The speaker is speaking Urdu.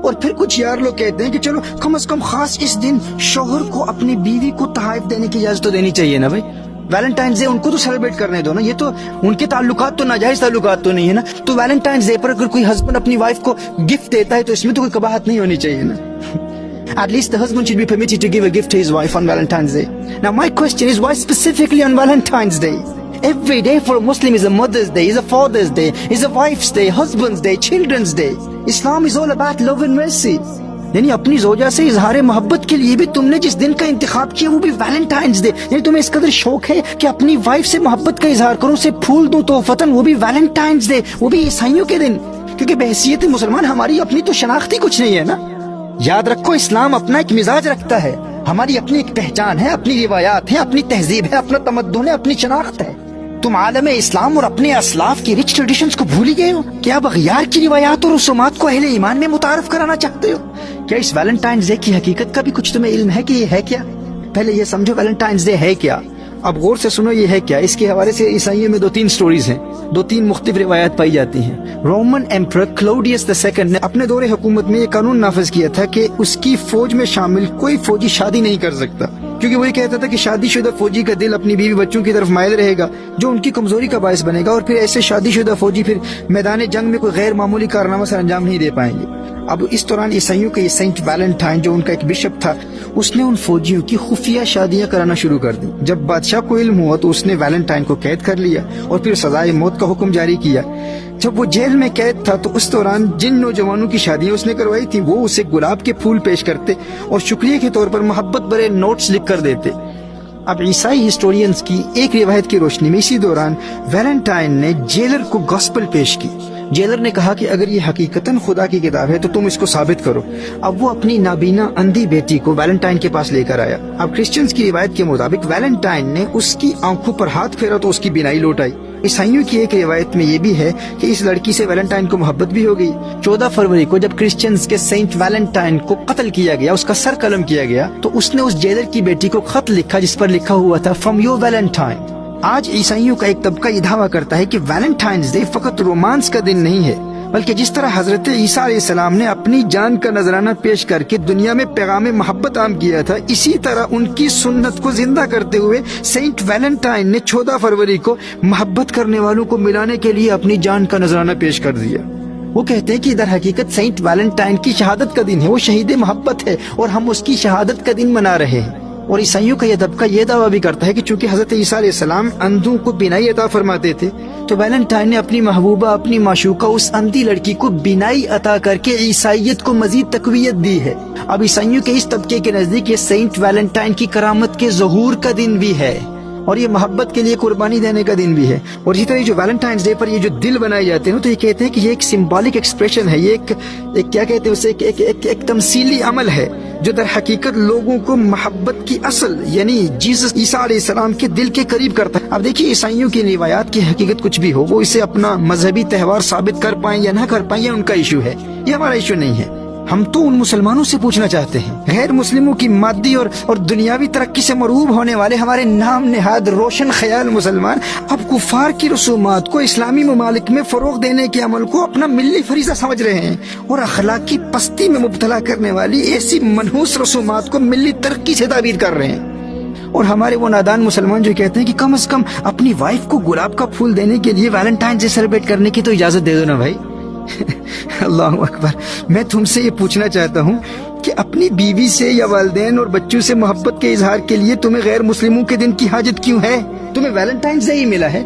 اور پھر کچھ یار لوگ کہتے ہیں کہ چلو کم از کم خاص اس دن شوہر کو اپنی بیوی کو تحائف دینے کی اجازت تو دینی چاہیے نا بھائی. ویلنٹائنز ڈے ان کو تو سیلیبریٹ کرنے دو نا, یہ تو ان کے تعلقات تو ناجائز تعلقات تو نہیں ہے نا. تو ویلنٹائنز ڈے پر اگر کوئی ہسبینڈ اپنی وائف کو گفٹ دیتا ہے تو اس میں تو کوئی قباحت نہیں ہونی چاہیے نا. At least the husband should be permitted to give a gift to his wife on Valentine's Day. Now my question is, why specifically on Valentine's Day? Every day for a Muslim is a Mother's Day, is a Father's Day, is a Wife's Day, Husband's Day, Children's Day. Islam is all about love and mercy. یعنی اپنی زوجہ سے اظہار محبت کے لیے بھی تم نے جس دن کا انتخاب کیا وہ بھی ویلنٹائنز ڈے. یعنی تمہیں اس قدر شوق ہے کہ اپنی وائف سے محبت کا اظہار کرو, اسے پھول دوں تحفتاً, وہ بھی ویلنٹائنز ڈے, وہ بھی عیسائیوں کے دن. کیونکہ بحیثیت مسلمان ہماری اپنی تو شناختی کچھ نہیں ہے نا. یاد رکھو اسلام اپنا ایک مزاج رکھتا ہے, ہماری اپنی ایک پہچان ہے, اپنی روایات ہیں, اپنی تہذیب ہے, اپنا تمدن ہے, اپنی شناخت ہے. تم عالم اسلام اور اپنے اسلاف کی رچ ٹریڈیشنز کو بھول ہی گئے ہو. کیا اب اغیار کی روایات اور رسومات کو اہل ایمان میں متعارف کرانا چاہتے ہو؟ کیا اس ویلنٹائنز ڈے کی حقیقت کا بھی کچھ تمہیں علم ہے کہ یہ ہے کیا؟ پہلے یہ سمجھو ویلنٹائنز ڈے ہے کیا. اب غور سے سنو یہ ہے کیا. اس کے حوالے سے عیسائیوں میں 2-3 سٹوریز ہیں, 2-3 مختلف روایات پائی جاتی ہیں. رومن ایمپرر کلاوڈیس II نے اپنے دور حکومت میں یہ قانون نافذ کیا تھا کہ اس کی فوج میں شامل کوئی فوجی شادی نہیں کر سکتا, کیونکہ وہ یہ کہتا تھا کہ شادی شدہ فوجی کا دل اپنی بیوی بچوں کی طرف مائل رہے گا, جو ان کی کمزوری کا باعث بنے گا, اور پھر ایسے شادی شدہ فوجی پھر میدان جنگ میں کوئی غیر معمولی کارنامہ سر انجام نہیں دے پائیں گے. اب اس دوران عیسائیوں کے یہ سینٹ ویلنٹائن جو ان کا ایک بشپ تھا, اس نے ان فوجیوں کی خفیہ شادیاں کرانا شروع کر دی. جب بادشاہ کو علم ہوا تو اس نے ویلنٹائن کو قید کر لیا اور پھر سزائے موت کا حکم جاری کیا. جب وہ جیل میں قید تھا تو اس دوران جن نوجوانوں کی شادیاں اس نے کروائی تھی وہ اسے گلاب کے پھول پیش کرتے اور شکریہ کے طور پر محبت بھرے نوٹس لکھ کر دیتے. اب عیسائی ہسٹورینز کی ایک روایت کی روشنی میں اسی دوران ویلنٹائن نے جیلر کو گاسپل پیش کی. جیلر نے کہا کہ اگر یہ حقیقتاً خدا کی کتاب ہے تو تم اس کو ثابت کرو. اب وہ اپنی نابینا اندھی بیٹی کو ویلنٹائن کے پاس لے کر آیا. اب کرسچنز کی روایت کے مطابق ویلنٹائن نے اس کی آنکھوں پر ہاتھ پھیرا تو اس کی بینائی لوٹ آئی. عیسائیوں کی ایک روایت میں یہ بھی ہے کہ اس لڑکی سے ویلنٹائن کو محبت بھی ہو گئی. 14 فروری کو جب کرسچنز کے سینٹ ویلنٹائن کو قتل کیا گیا, اس کا سر قلم کیا گیا, تو اس نے اس جیلر کی بیٹی کو خط لکھا جس پر لکھا ہوا تھا فرام یور ویلنٹائن. آج عیسائیوں کا ایک طبقہ یہ دعویٰ کرتا ہے کہ ویلنٹائنز ڈے فقط رومانس کا دن نہیں ہے, بلکہ جس طرح حضرت عیسیٰ علیہ السلام نے اپنی جان کا نذرانہ پیش کر کے دنیا میں پیغام محبت عام کیا تھا, اسی طرح ان کی سنت کو زندہ کرتے ہوئے سینٹ ویلنٹائن نے 14 فروری کو محبت کرنے والوں کو ملانے کے لیے اپنی جان کا نذرانہ پیش کر دیا. وہ کہتے ہیں کہ در حقیقت سینٹ ویلنٹائن کی شہادت کا دن ہے, وہ شہید محبت ہے اور ہم اس کی شہادت کا دن منا رہے ہیں. اور عیسائیوں کا یہ طبقہ یہ دعویٰ بھی کرتا ہے کہ چونکہ حضرت عیسیٰ علیہ السلام اندھوں کو بینائی عطا فرماتے تھے, تو ویلنٹائن نے اپنی محبوبہ, اپنی معشوقہ اس اندھی لڑکی کو بینائی عطا کر کے عیسائیت کو مزید تقویت دی ہے. اب عیسائیوں کے اس طبقے کے نزدیک یہ سینٹ ویلنٹائن کی کرامت کے ظہور کا دن بھی ہے, اور یہ محبت کے لیے قربانی دینے کا دن بھی ہے. اور اسی طرح جو ویلنٹائنز ڈے پر یہ جو دل بنائے جاتے ہیں تو یہ کہتے ہیں کہ یہ ایک سمبولک ایکسپریشن ہے, یہ ایک کیا کہتے ہیں اسے, ایک تمثیلی عمل ہے جو در حقیقت لوگوں کو محبت کی اصل یعنی جیسس عیسیٰ علیہ السلام کے دل کے قریب کرتا ہے. اب دیکھیے عیسائیوں کی روایات کی حقیقت کچھ بھی ہو, وہ اسے اپنا مذہبی تہوار ثابت کر پائیں یا نہ کر پائیں یہ ان کا ایشو ہے, یہ ہمارا ایشو نہیں ہے. ہم تو ان مسلمانوں سے پوچھنا چاہتے ہیں, غیر مسلموں کی مادی اور دنیاوی ترقی سے مرعوب ہونے والے ہمارے نام نہاد روشن خیال مسلمان اب کفار کی رسومات کو اسلامی ممالک میں فروغ دینے کے عمل کو اپنا ملی فریضہ سمجھ رہے ہیں, اور اخلاقی پستی میں مبتلا کرنے والی ایسی منحوس رسومات کو ملی ترقی سے تعبیر کر رہے ہیں. اور ہمارے وہ نادان مسلمان جو کہتے ہیں کہ کم از کم اپنی وائف کو گلاب کا پھول دینے کے لیے ویلنٹائن ڈے سیلیبریٹ کرنے کی تو اجازت دے دو نا بھائی. اللہ اکبر. میں تم سے یہ پوچھنا چاہتا ہوں کہ اپنی بیوی سے یا والدین اور بچوں سے محبت کے اظہار کے لیے تمہیں غیر مسلموں کے دن کی حاجت کیوں ہے؟ تمہیں ویلنٹائنز ڈے ہی ملا ہے